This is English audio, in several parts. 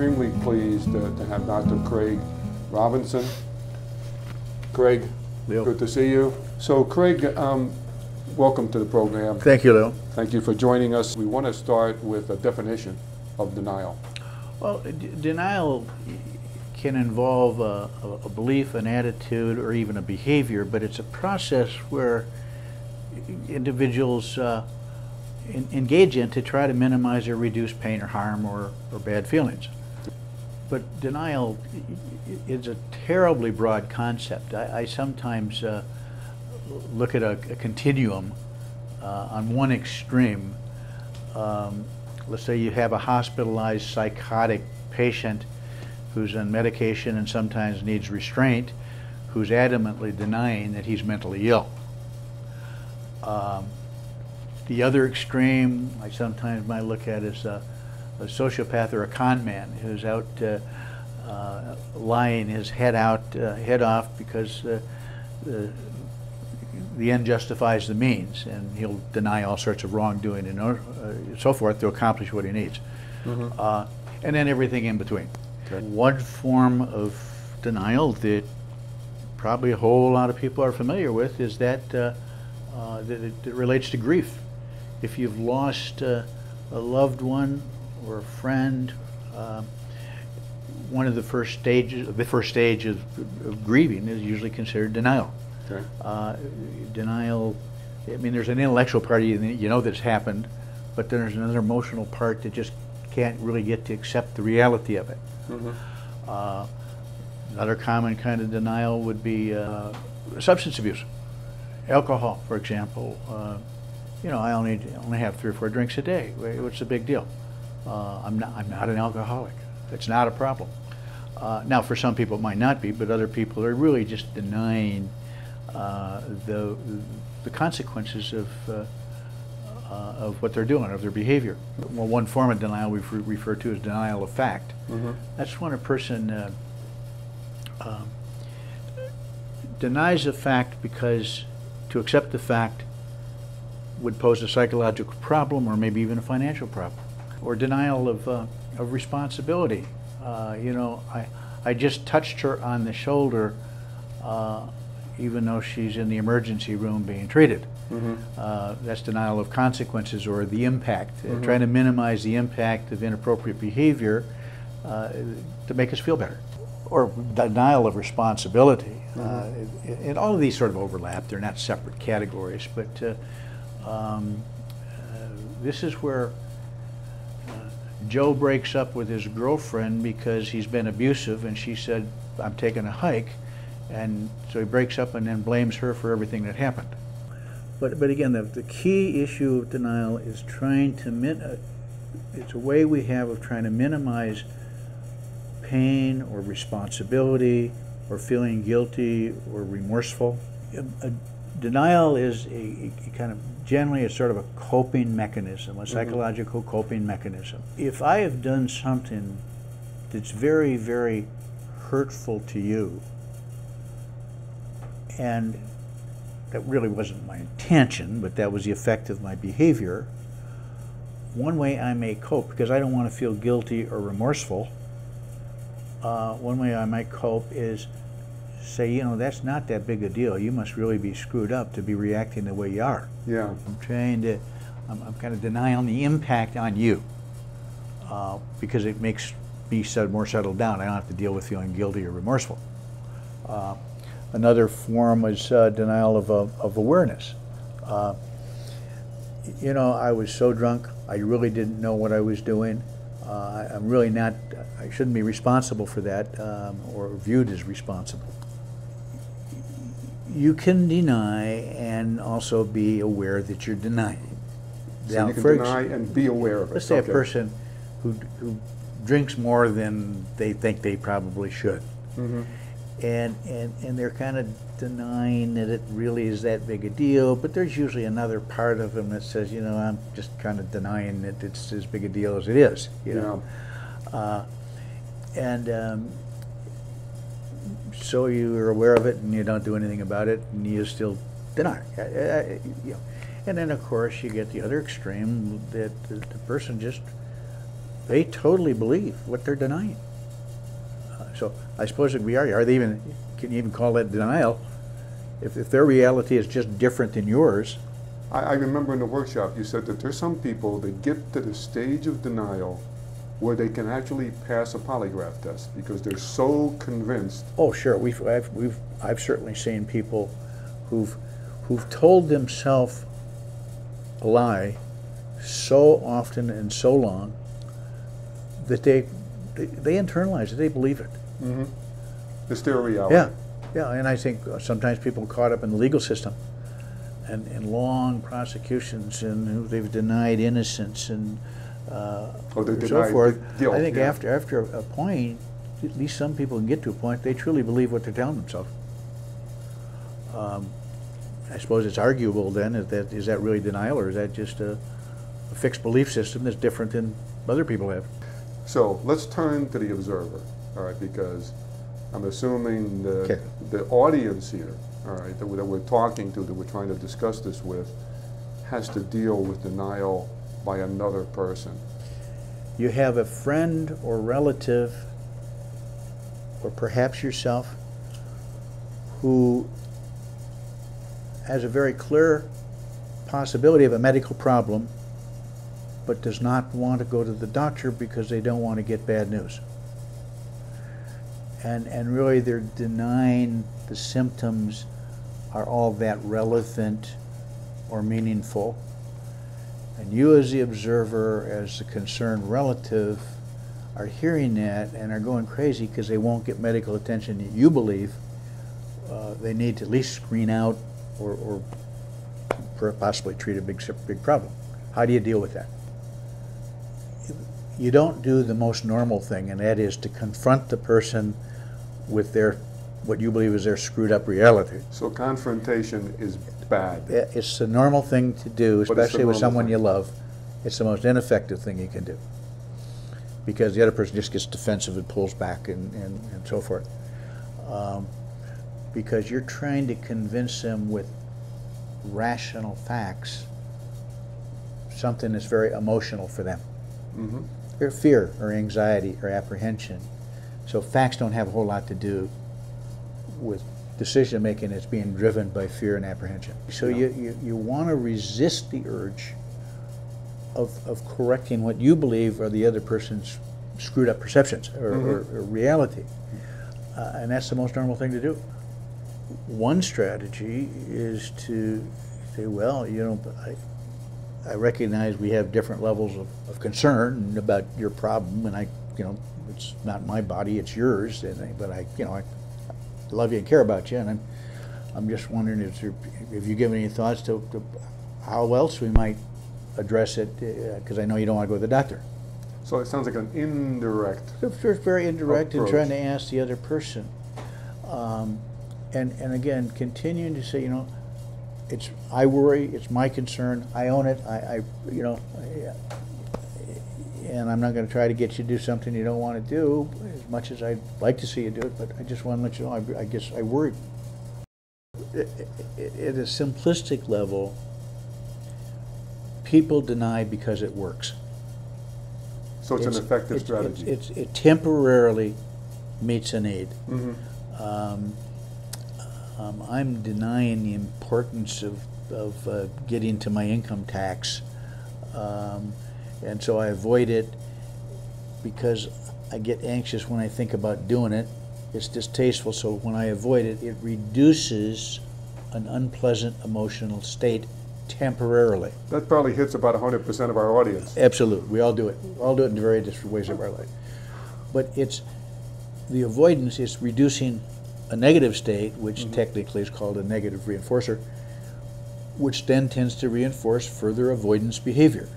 extremely pleased to have Dr. Craig Robinson. Craig, Leo. Good to see you. So Craig, welcome to the program. Thank you, Leo. Thank you for joining us. We want to start with a definition of denial. Well, denial can involve a belief, an attitude, or even a behavior, but it's a process where individuals engage in to try to minimize or reduce pain or harm or bad feelings. But denial is a terribly broad concept. I sometimes look at a continuum. On one extreme, let's say you have a hospitalized psychotic patient who's on medication and sometimes needs restraint, who's adamantly denying that he's mentally ill. The other extreme I sometimes might look at is a sociopath or a con man who's out lying his head off because the end justifies the means, and he'll deny all sorts of wrongdoing and so forth to accomplish what he needs. Mm-hmm. And then everything in between. Okay. One form of denial that probably a whole lot of people are familiar with is that that relates to grief. If you've lost a loved one or a friend, one of the first stage of grieving is usually considered denial. Okay. Denial, I mean, there's an intellectual part of you know that's happened, but there's another emotional part that just can't really get to accept the reality of it. Mm-hmm. Another common kind of denial would be substance abuse. Alcohol, for example. You know, I only have 3 or 4 drinks a day. What's the big deal? I'm not an alcoholic. It's not a problem. Now, for some people it might not be, but other people are really just denying the consequences of what they're doing, of their behavior. Well, one form of denial we refer to as denial of fact. Mm-hmm. That's when a person denies a fact because to accept the fact would pose a psychological problem or maybe even a financial problem. Or denial of responsibility. You know, I just touched her on the shoulder even though she's in the emergency room being treated. Mm-hmm. That's denial of consequences or the impact, mm-hmm. Trying to minimize the impact of inappropriate behavior to make us feel better. Or denial of responsibility. Mm-hmm. And all of these sort of overlap. They're not separate categories, but this is where Joe breaks up with his girlfriend because he's been abusive, and she said, I'm taking a hike, and so he breaks up and then blames her for everything that happened. But again, the key issue of denial is trying to it's a way we have of trying to minimize pain or responsibility or feeling guilty or remorseful. Denial is a kind of generally a sort of a coping mechanism, a psychological mm-hmm. coping mechanism. If I have done something that's very, very hurtful to you, and that really wasn't my intention, but that was the effect of my behavior, one way I may cope, because I don't want to feel guilty or remorseful, one way I might cope is say, you know, that's not that big a deal. You must really be screwed up to be reacting the way you are. Yeah. I'm kind of denying the impact on you because it makes me more settled down. I don't have to deal with feeling guilty or remorseful. Another form is denial of awareness. You know, I was so drunk, I really didn't know what I was doing. I'm really not, I shouldn't be responsible for that or viewed as responsible. You can deny and also be aware that you're denying. So now, you can deny and be aware of it. Let's say a person who drinks more than they think they probably should. Mm-hmm. And they're kind of denying that it really is that big a deal, but there's usually another part of them that says, you know, I'm just kind of denying that it's as big a deal as it is, you know. So you're aware of it and you don't do anything about it and you still deny. You know. And then of course you get the other extreme that the person just they totally believe what they're denying. So I suppose if we are they even, can you even call that denial? If their reality is just different than yours. I remember in the workshop you said that there's some people that get to the stage of denial where they can actually pass a polygraph test because they're so convinced. Oh, sure. I've certainly seen people who've told themselves a lie so often and so long that they internalize it. They believe it. Mm-hmm. It's their reality. Yeah, yeah. And I think sometimes people caught up in the legal system and long prosecutions and they've denied innocence and so forth. Guilt, I think yeah. after a point, at least some people can get to a point they truly believe what they're telling themselves. I suppose it's arguable then, is that really denial, or is that just a fixed belief system that's different than other people have? So let's turn to the observer, all right, because I'm assuming Okay. the audience here, all right, that we're talking to, that we're trying to discuss this with, has to deal with denial by another person. You have a friend or relative, or perhaps yourself, who has a very clear possibility of a medical problem, but does not want to go to the doctor because they don't want to get bad news. And really they're denying the symptoms are all that relevant or meaningful. And you as the observer, as the concerned relative, are hearing that and are going crazy because they won't get medical attention that you believe they need to at least screen out or possibly treat a big problem. How do you deal with that? You don't do the most normal thing, and that is to confront the person with what you believe is their screwed up reality. So confrontation is bad. It's the normal thing to do, especially with someone thing. you love. It's the most ineffective thing you can do, because the other person just gets defensive and pulls back and so forth. Because you're trying to convince them with rational facts something that's very emotional for them. Mm-hmm. Or fear or anxiety or apprehension. So facts don't have a whole lot to do with decision making that's being driven by fear and apprehension. So Yeah. you want to resist the urge of correcting what you believe are the other person's screwed up perceptions or, Mm-hmm. or reality. And that's the most normal thing to do. One strategy is to say, well, you know, I recognize we have different levels of concern about your problem, and it's not my body, it's yours. But I love you and care about you, and I'm just wondering if you give any thoughts to how else we might address it, because I know you don't want to go to the doctor. So it sounds like an indirect. It's very indirect and approach. trying to ask the other person, and again continuing to say, I worry, it's my concern, I own it, and I'm not going to try to get you to do something you don't want to do, as much as I'd like to see you do it, but I just want to let you know, I guess I worry. At a simplistic level, people deny because it works. So it's an effective strategy. It temporarily meets a need. Mm-hmm. I'm denying the importance of getting to my income tax, and so I avoid it because I get anxious when I think about doing it. It's distasteful, so when I avoid it, it reduces an unpleasant emotional state temporarily. That probably hits about 100% of our audience. Absolutely, we all do it. We all do it in very different ways of our life. But the avoidance is reducing a negative state, which technically is called a negative reinforcer, which then tends to reinforce further avoidance behavior.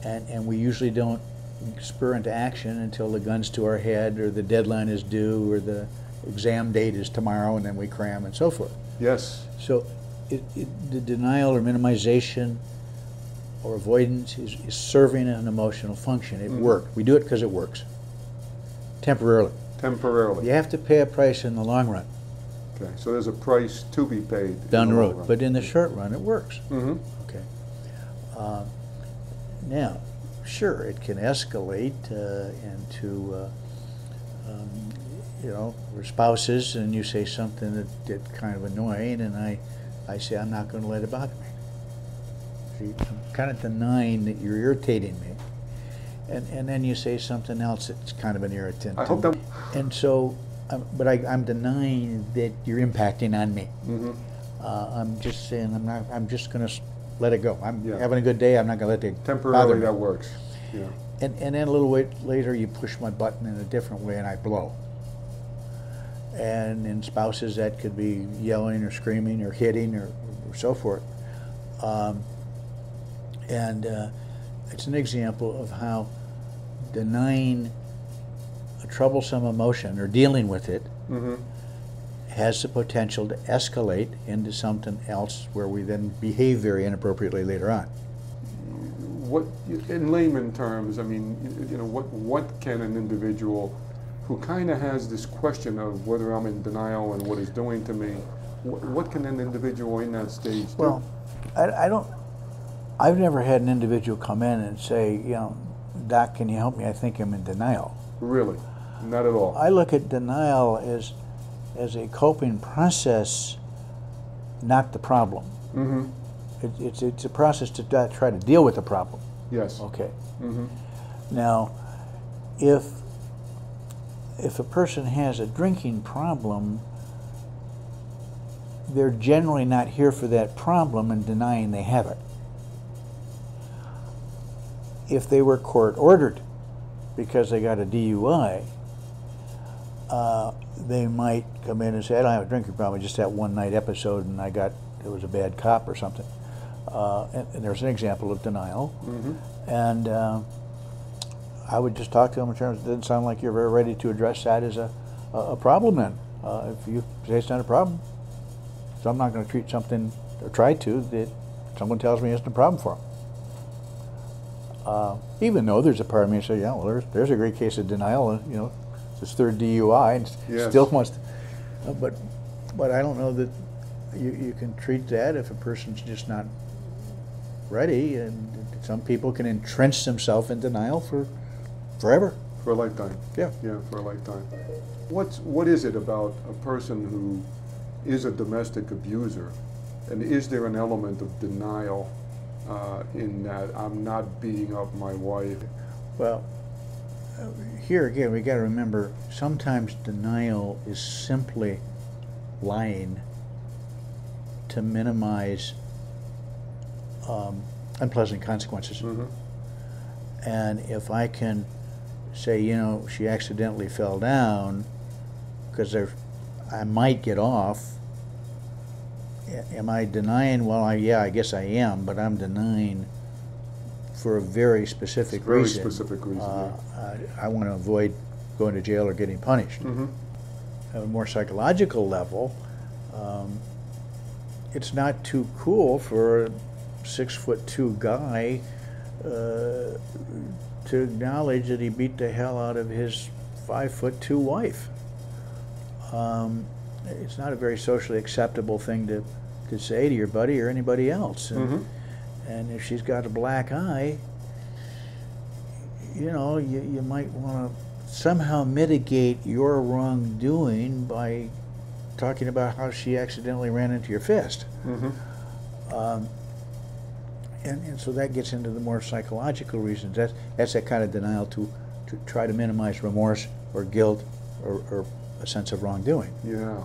And we usually don't spur into action until the gun's to our head, or the deadline is due, or the exam date is tomorrow, and then we cram and so forth. Yes. So the denial or minimization or avoidance is serving an emotional function. It worked. We do it because it works. Temporarily. Temporarily. You have to pay a price in the long run. Okay. So there's a price to be paid Down in the long road. run. But in the short run, it works. Mm-hmm. Okay. Now, sure, it can escalate into, you know, we're spouses, and you say something that's kind of annoying, and I say, I'm not going to let it bother me. See, I'm kind of denying that you're irritating me. And then you say something else that's kind of an irritant. I hope that. And so, but I'm denying that you're impacting on me. Mm-hmm. I'm just saying I'm just going to let it go. I'm Yeah. having a good day. I'm not going to let it Temporarily bother me. that works. Yeah. And then a little bit later, you push my button in a different way, and I blow. And in spouses, that could be yelling or screaming or hitting or so forth. It's an example of how denying a troublesome emotion or dealing with it Mm-hmm. has the potential to escalate into something else where we then behave very inappropriately later on. What, in layman terms, I mean, you know, what can an individual who kind of has this question of whether I'm in denial and what it's doing to me, what can an individual in that stage do? Well, I've never had an individual come in and say, you know, Doc, can you help me? I think I'm in denial. Really? Not at all? I look at denial as a coping process, not the problem. Mm-hmm. It's a process to try to deal with the problem. Yes. Okay. Mm-hmm. Now, if a person has a drinking problem, they're generally not here for that problem and denying they have it. If they were court ordered because they got a DUI, they might come in and say, I don't have a drinking problem, just that one night episode and it was a bad cop or something. And there's an example of denial. Mm-hmm. And I would just talk to them in terms, it doesn't sound like you're very ready to address that as a problem then. If you say it's not a problem, so I'm not going to treat something, or try to, that someone tells me isn't a problem for them. Even though there's a part of me that says, yeah, well, there's a great case of denial, and you know, it's his third DUI, and Yes. still wants to, but I don't know that you can treat that if a person's just not ready, and some people can entrench themselves in denial for forever. For a lifetime. Yeah. Yeah, for a lifetime. What is it about a person who is a domestic abuser, and is there an element of denial in that I'm not beating up my wife? Well, here again, we got to remember, sometimes denial is simply lying to minimize unpleasant consequences. Mm-hmm. And if I can say, you know, she accidentally fell down, because I might get off. Am I denying? Well, yeah, I guess I am, but I'm denying for a very specific reason. Very specific reason. Yeah. I want to avoid going to jail or getting punished. Mm-hmm. At a more psychological level, it's not too cool for a 6'2" guy to acknowledge that he beat the hell out of his 5'2" wife. It's not a very socially acceptable thing to say to your buddy or anybody else. And if she's got a black eye, you know, you might want to somehow mitigate your wrongdoing by talking about how she accidentally ran into your fist. Mm-hmm. And so that gets into the more psychological reasons. That's that kind of denial to try to minimize remorse or guilt or a sense of wrongdoing. Yeah.